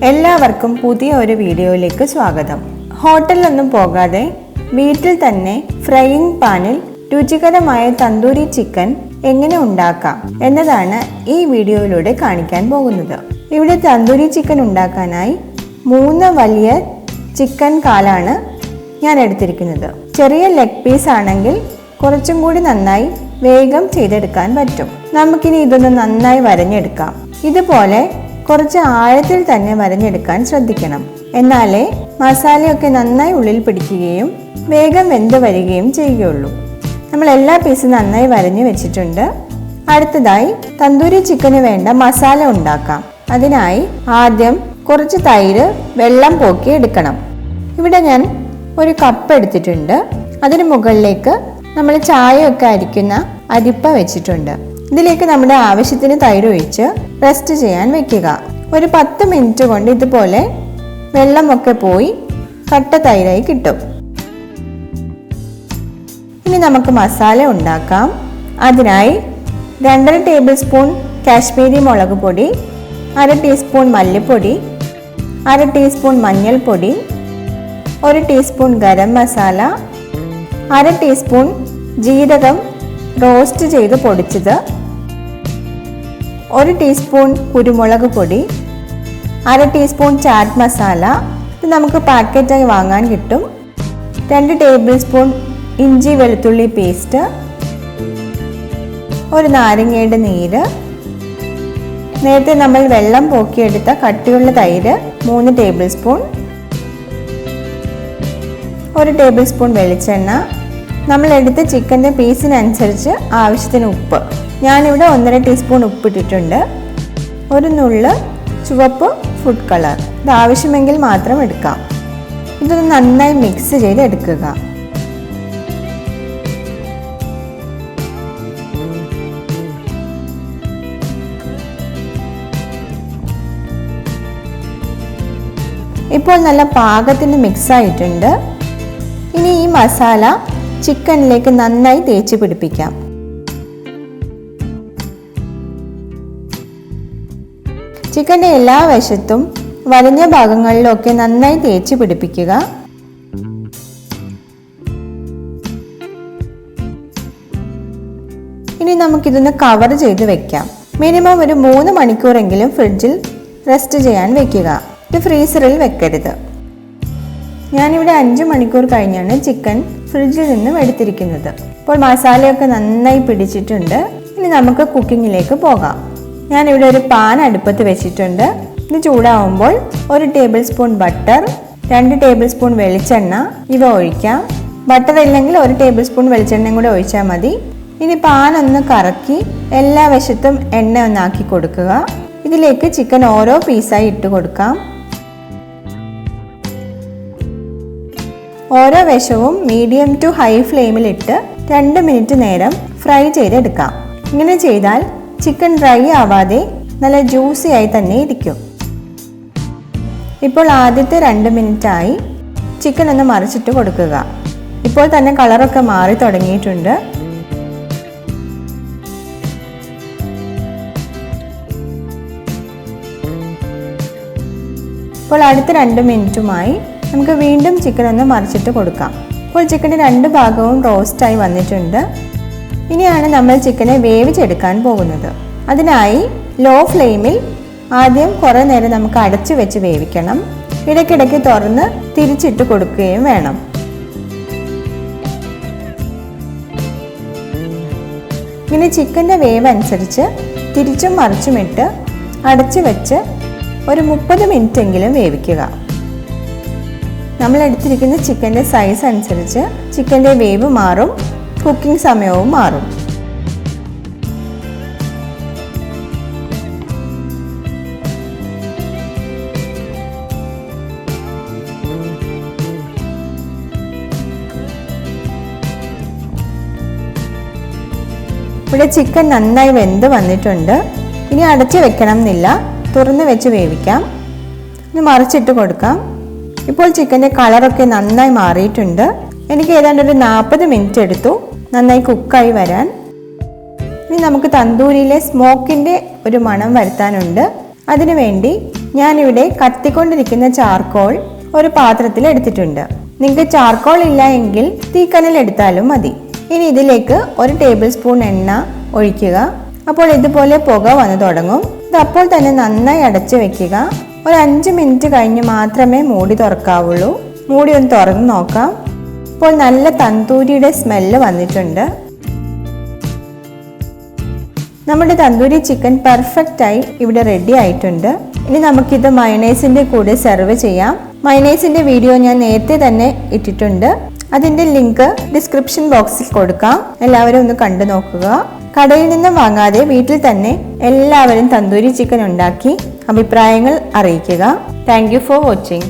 എല്ലാവർക്കും പുതിയ ഒരു വീഡിയോയിലേക്ക് സ്വാഗതം. ഹോട്ടലിലൊന്നും പോകാതെ വീട്ടിൽ തന്നെ ഫ്രൈയിങ് പാനിൽ രുചികരമായ തന്തൂരി ചിക്കൻ എങ്ങനെ ഉണ്ടാക്കാം എന്നതാണ് ഈ വീഡിയോയിലൂടെ കാണിക്കാൻ പോകുന്നത്. ഇവിടെ തന്തൂരി ചിക്കൻ ഉണ്ടാക്കാനായി 3 വലിയ ചിക്കൻ കാലാണ് ഞാൻ എടുത്തിരിക്കുന്നത്. ചെറിയ ലെഗ് പീസ് ആണെങ്കിൽ കുറച്ചും കൂടി നന്നായി വേഗം ചെയ്തെടുക്കാൻ പറ്റും. നമുക്കിനി ഇതൊന്ന് നന്നായി വരഞ്ഞെടുക്കാം. ഇതുപോലെ കുറച്ച് ആഴത്തിൽ തന്നെ വരഞ്ഞെടുക്കാൻ ശ്രദ്ധിക്കണം. എന്നാലേ മസാലയൊക്കെ നന്നായി ഉള്ളിൽ പിടിക്കുകയും വേഗം വെന്ത് വരികയും ചെയ്യുകയുള്ളൂ. നമ്മൾ എല്ലാ പീസും നന്നായി വരഞ്ഞു വെച്ചിട്ടുണ്ട്. അടുത്തതായി തന്തൂരി ചിക്കന് വേണ്ട മസാല ഉണ്ടാക്കാം. അതിനായി ആദ്യം കുറച്ച് തൈര് വെള്ളം പോക്കി എടുക്കണം. ഇവിടെ ഞാൻ ഒരു കപ്പ് എടുത്തിട്ടുണ്ട്. അതിന് മുകളിലേക്ക് നമ്മൾ ചായയൊക്കെ അരിക്കുന്ന അരിപ്പ വെച്ചിട്ടുണ്ട്. ഇതിലേക്ക് നമ്മുടെ ആവശ്യത്തിന് തൈര് ഒഴിച്ച് റെസ്റ്റ് ചെയ്യാൻ വെക്കുക. ഒരു 10 മിനിറ്റ് കൊണ്ട് ഇതുപോലെ വെള്ളമൊക്കെ പോയി കട്ട തൈരായി കിട്ടും. ഇനി നമുക്ക് മസാല ഉണ്ടാക്കാം. അതിനായി 2.5 ടേബിൾ സ്പൂൺ കാശ്മീരി മുളക് പൊടി, 1/2 ടീസ്പൂൺ മല്ലിപ്പൊടി, 1/2 ടീസ്പൂൺ മഞ്ഞൾപ്പൊടി, 1 ടീസ്പൂൺ ഗരം മസാല, 1/2 ടീസ്പൂൺ ജീരകം റോസ്റ്റ് ചെയ്ത് പൊടിച്ചത്, 1 ടീസ്പൂൺ കുരുമുളക് പൊടി, 1/2 ടീസ്പൂൺ ചാറ്റ് മസാല. ഇത് നമുക്ക് പാക്കറ്റായി വാങ്ങാൻ കിട്ടും. 2 ടേബിൾ സ്പൂൺ ഇഞ്ചി വെളുത്തുള്ളി പേസ്റ്റ്, 1 നാരങ്ങയുടെ നീര്, നേരത്തെ നമ്മൾ വെള്ളം പോക്കിയെടുത്ത കട്ടിയുള്ള തൈര് 3 ടേബിൾ സ്പൂൺ, 1 ടേബിൾ സ്പൂൺ വെളിച്ചെണ്ണ, നമ്മൾ എടുത്ത ചിക്കൻ്റെ പീസിനനുസരിച്ച് ആവശ്യത്തിന് ഉപ്പ്. ഞാനിവിടെ 1.5 ടീസ്പൂൺ ഉപ്പിട്ടിട്ടുണ്ട്. 1 നുള്ള് ചുവപ്പ് ഫുഡ് കളർ. ഇത് ആവശ്യമെങ്കിൽ മാത്രം എടുക്കാം. ഇതൊന്ന് നന്നായി മിക്സ് ചെയ്ത് എടുക്കുക. ഇപ്പോൾ നല്ല പാകത്തിന് മിക്സ് ആയിട്ടുണ്ട്. ഇനി ഈ മസാല ചിക്കനിലേക്ക് നന്നായി തേച്ച് പിടിപ്പിക്കാം. ചിക്കൻ്റെ എല്ലാ വശത്തും വലഞ്ഞ ഭാഗങ്ങളിലൊക്കെ നന്നായി തേച്ച് പിടിപ്പിക്കുക. ഇനി നമുക്കിതൊന്ന് കവർ ചെയ്ത് വെക്കാം. മിനിമം ഒരു 3 മണിക്കൂറെങ്കിലും ഫ്രിഡ്ജിൽ റെസ്റ്റ് ചെയ്യാൻ വെക്കുക. ഇത് ഫ്രീസറിൽ വെക്കരുത്. ഞാനിവിടെ 5 മണിക്കൂർ കഴിഞ്ഞാണ് ചിക്കൻ ഫ്രിഡ്ജിൽ നിന്നും എടുത്തിരിക്കുന്നത്. ഇപ്പോൾ മസാലയൊക്കെ നന്നായി പിടിച്ചിട്ടുണ്ട്. ഇനി നമുക്ക് കുക്കിങ്ങിലേക്ക് പോകാം. ഞാനിവിടെ ഒരു പാൻ അടുപ്പത്ത് വെച്ചിട്ടുണ്ട്. ഇത് ചൂടാവുമ്പോൾ 1 table spoon butter, 2 table spoon വെളിച്ചെണ്ണ ഇവ ഒഴിക്കാം. ബട്ടർ ഇല്ലെങ്കിൽ 1 ടേബിൾ സ്പൂൺ വെളിച്ചെണ്ണയും കൂടെ ഒഴിച്ചാൽ മതി. ഇനി പാൻ ഒന്ന് കറക്കി എല്ലാ വശത്തും എണ്ണ ഒന്നാക്കി കൊടുക്കുക. ഇതിലേക്ക് ചിക്കൻ ഓരോ പീസായി ഇട്ട് കൊടുക്കാം. ഓരോ വശവും മീഡിയം ടു ഹൈ ഫ്ലെയിമിലിട്ട് 2 മിനിറ്റ് നേരം ഫ്രൈ ചെയ്തെടുക്കാം. ഇങ്ങനെ ചെയ്താൽ ചിക്കൻ ഡ്രൈ ആവാതെ നല്ല ജ്യൂസി ആയി തന്നെ ഇരിക്കും. ഇപ്പോൾ ആദ്യത്തെ 2 മിനിറ്റായി ചിക്കൻ ഒന്ന് മറിച്ചിട്ട് കൊടുക്കുക. ഇപ്പോൾ തന്നെ കളറൊക്കെ മാറി തുടങ്ങിയിട്ടുണ്ട്. ഇപ്പോൾ അടുത്ത 2 മിനിറ്റുമായി നമുക്ക് വീണ്ടും ചിക്കൻ ഒന്ന് മറിച്ചിട്ട് കൊടുക്കാം. ഇപ്പോൾ ചിക്കൻ്റെ 2 ഭാഗവും റോസ്റ്റായി വന്നിട്ടുണ്ട്. ഇനിയാണ് നമ്മൾ ചിക്കനെ വേവിച്ചെടുക്കാൻ പോകുന്നത്. അതിനായി ലോ ഫ്ലെയിമിൽ ആദ്യം കുറേ നേരം നമുക്ക് അടച്ചു വെച്ച് വേവിക്കണം. ഇടയ്ക്കിടയ്ക്ക് തുറന്ന് തിരിച്ചിട്ട് കൊടുക്കുകയും വേണം. ഇങ്ങനെ ചിക്കൻ്റെ വേവ് അനുസരിച്ച് തിരിച്ചും മറിച്ചുമിട്ട് അടച്ചു വെച്ച് ഒരു 30 മിനിറ്റ് എങ്കിലും വേവിക്കുക. നമ്മൾ എടുത്തിരിക്കുന്ന ചിക്കൻ്റെ സൈസ് അനുസരിച്ച് ചിക്കൻ്റെ വേവ് മാറും, കുക്കിംഗ് സമയവും മാറും. ഇവിടെ ചിക്കൻ നന്നായി വെന്ത് വന്നിട്ടുണ്ട്. ഇനി അടച്ചു വെക്കണം എന്നില്ല, തുറന്ന് വെച്ച് വേവിക്കാം. ഇനി മറിച്ചിട്ട് കൊടുക്കാം. ഇപ്പോൾ ചിക്കൻ്റെ കളറൊക്കെ നന്നായി മാറിയിട്ടുണ്ട്. എനിക്ക് ഏതാണ്ട് ഒരു 40 മിനിറ്റ് എടുത്തു നന്നായി കുക്കായി വരാൻ. ഇനി നമുക്ക് തന്തൂരിയിലെ സ്മോക്കിൻ്റെ ഒരു മണം വരുത്താനുണ്ട്. അതിനുവേണ്ടി ഞാനിവിടെ കത്തിക്കൊണ്ടിരിക്കുന്ന ചാർക്കോൾ ഒരു പാത്രത്തിൽ എടുത്തിട്ടുണ്ട്. നിങ്ങൾക്ക് ചാർക്കോൾ ഇല്ല എങ്കിൽ തീക്കനൽ എടുത്താലും മതി. ഇനി ഇതിലേക്ക് 1 ടേബിൾ സ്പൂൺ എണ്ണ ഒഴിക്കുക. അപ്പോൾ ഇതുപോലെ പുക വന്നു തുടങ്ങും. ഇത് അപ്പോൾ തന്നെ നന്നായി അടച്ചു വെക്കുക. ഒരു 5 മിനിറ്റ് കഴിഞ്ഞ് മാത്രമേ മൂടി തുറക്കാവുള്ളൂ. മൂടി ഒന്ന് തുറന്ന് നോക്കാം. ഇപ്പോൾ നല്ല തന്തൂരിയുടെ സ്മെല്ല് വന്നിട്ടുണ്ട്. നമ്മുടെ തന്തൂരി ചിക്കൻ പെർഫെക്റ്റായി ഇവിടെ റെഡി ആയിട്ടുണ്ട്. ഇനി നമുക്കിത് മയണൈസിൻ്റെ കൂടെ സെർവ് ചെയ്യാം. മയണൈസിൻ്റെ വീഡിയോ ഞാൻ നേരത്തെ തന്നെ ഇട്ടിട്ടുണ്ട്. അതിൻ്റെ ലിങ്ക് ഡിസ്ക്രിപ്ഷൻ ബോക്സിൽ കൊടുക്കാം. എല്ലാവരും ഒന്ന് കണ്ടു നോക്കുക. കടയിൽ നിന്ന് വാങ്ങാതെ വീട്ടിൽ തന്നെ എല്ലാവരും തന്തൂരി ചിക്കൻ ഉണ്ടാക്കി അഭിപ്രായങ്ങൾ അറിയിക്കുക. Thank you for watching.